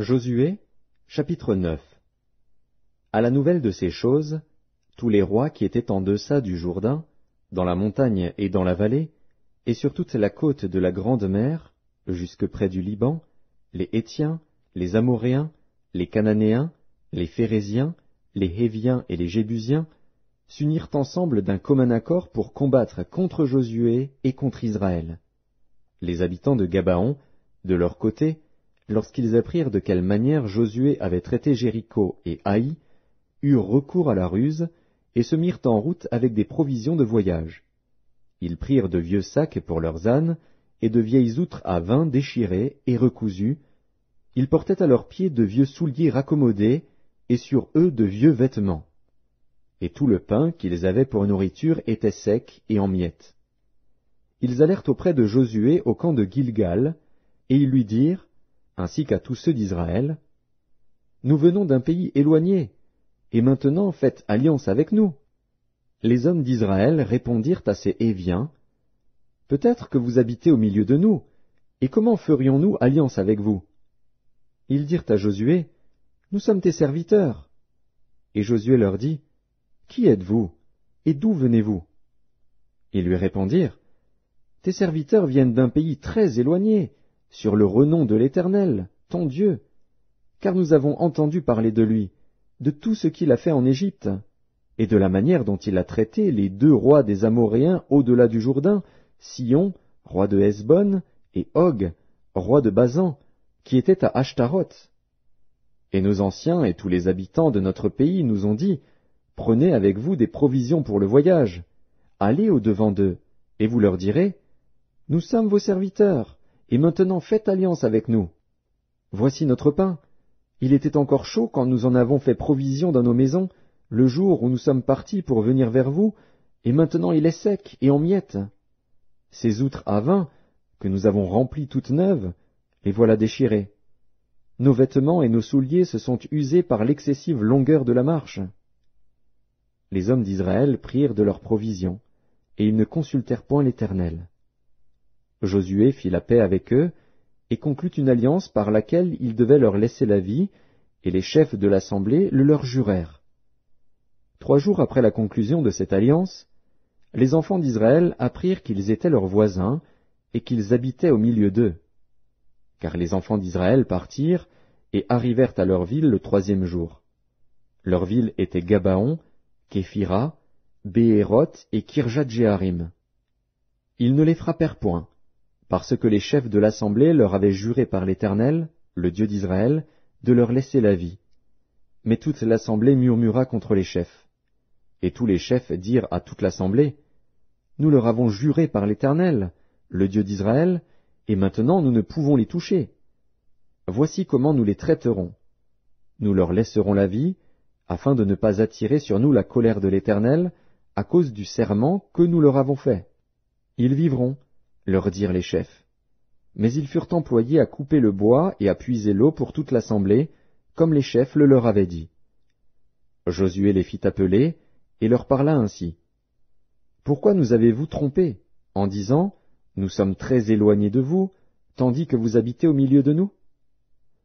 Josué, chapitre 9. À la nouvelle de ces choses, tous les rois qui étaient en deçà du Jourdain, dans la montagne et dans la vallée, et sur toute la côte de la grande mer, jusque près du Liban, les Hétiens, les Amoréens, les Cananéens, les Phéréziens, les Héviens et les Jébusiens, s'unirent ensemble d'un commun accord pour combattre contre Josué et contre Israël. Les habitants de Gabaon, de leur côté, lorsqu'ils apprirent de quelle manière Josué avait traité Jéricho et Haï, eurent recours à la ruse, et se mirent en route avec des provisions de voyage. Ils prirent de vieux sacs pour leurs ânes, et de vieilles outres à vin déchirées et recousues. Ils portaient à leurs pieds de vieux souliers raccommodés, et sur eux de vieux vêtements. Et tout le pain qu'ils avaient pour nourriture était sec et en miettes. Ils allèrent auprès de Josué au camp de Gilgal, et ils lui dirent, ainsi qu'à tous ceux d'Israël, « Nous venons d'un pays éloigné, et maintenant faites alliance avec nous. » Les hommes d'Israël répondirent à ces Héviens, « Peut-être que vous habitez au milieu de nous, et comment ferions-nous alliance avec vous ?» Ils dirent à Josué, « Nous sommes tes serviteurs. » Et Josué leur dit, « Qui êtes-vous, et d'où venez-vous » Ils lui répondirent, « Tes serviteurs viennent d'un pays très éloigné, sur le renom de l'Éternel, ton Dieu, car nous avons entendu parler de lui, de tout ce qu'il a fait en Égypte, et de la manière dont il a traité les 2 rois des Amoréens au-delà du Jourdain, Sihon, roi de Hesbon, et Og, roi de Basan, qui était à Ashtaroth. Et nos anciens et tous les habitants de notre pays nous ont dit, « Prenez avec vous des provisions pour le voyage, allez au-devant d'eux, et vous leur direz, « Nous sommes vos serviteurs, et maintenant faites alliance avec nous. Voici notre pain. Il était encore chaud quand nous en avons fait provision dans nos maisons, le jour où nous sommes partis pour venir vers vous, et maintenant il est sec et en miettes. Ces outres à vin, que nous avons remplies toutes neuves, les voilà déchirées. Nos vêtements et nos souliers se sont usés par l'excessive longueur de la marche. » Les hommes d'Israël prirent de leurs provisions, et ils ne consultèrent point l'Éternel. Josué fit la paix avec eux, et conclut une alliance par laquelle il devait leur laisser la vie, et les chefs de l'assemblée le leur jurèrent. 3 jours après la conclusion de cette alliance, les enfants d'Israël apprirent qu'ils étaient leurs voisins, et qu'ils habitaient au milieu d'eux. Car les enfants d'Israël partirent, et arrivèrent à leur ville le 3e jour. Leur ville était Gabaon, Képhira, Béhéroth et Kirjat-Jéarim. Ils ne les frappèrent point, parce que les chefs de l'assemblée leur avaient juré par l'Éternel, le Dieu d'Israël, de leur laisser la vie. Mais toute l'assemblée murmura contre les chefs. Et tous les chefs dirent à toute l'assemblée, « Nous leur avons juré par l'Éternel, le Dieu d'Israël, et maintenant nous ne pouvons les toucher. Voici comment nous les traiterons. Nous leur laisserons la vie, afin de ne pas attirer sur nous la colère de l'Éternel, à cause du serment que nous leur avons fait. Ils vivront, leur dirent les chefs. Mais ils furent employés à couper le bois et à puiser l'eau pour toute l'assemblée, comme les chefs le leur avaient dit. Josué les fit appeler, et leur parla ainsi. « Pourquoi nous avez-vous trompés, en disant, « Nous sommes très éloignés de vous, tandis que vous habitez au milieu de nous »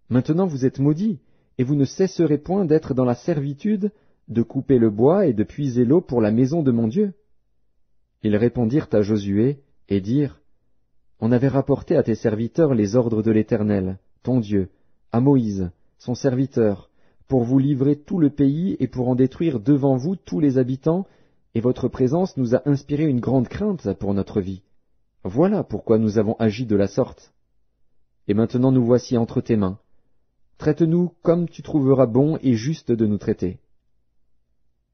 Maintenant vous êtes maudits, et vous ne cesserez point d'être dans la servitude, de couper le bois et de puiser l'eau pour la maison de mon Dieu. » Ils répondirent à Josué, et dirent, « On avait rapporté à tes serviteurs les ordres de l'Éternel, ton Dieu, à Moïse, son serviteur, pour vous livrer tout le pays et pour en détruire devant vous tous les habitants, et votre présence nous a inspiré une grande crainte pour notre vie. Voilà pourquoi nous avons agi de la sorte. Et maintenant nous voici entre tes mains. Traite-nous comme tu trouveras bon et juste de nous traiter. »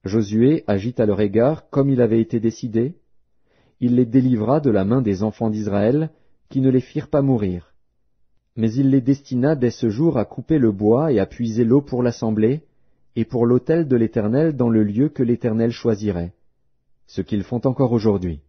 Josué agit à leur égard comme il avait été décidé. Il les délivra de la main des enfants d'Israël, qui ne les firent pas mourir. Mais il les destina dès ce jour à couper le bois et à puiser l'eau pour l'assemblée, et pour l'autel de l'Éternel dans le lieu que l'Éternel choisirait, ce qu'ils font encore aujourd'hui.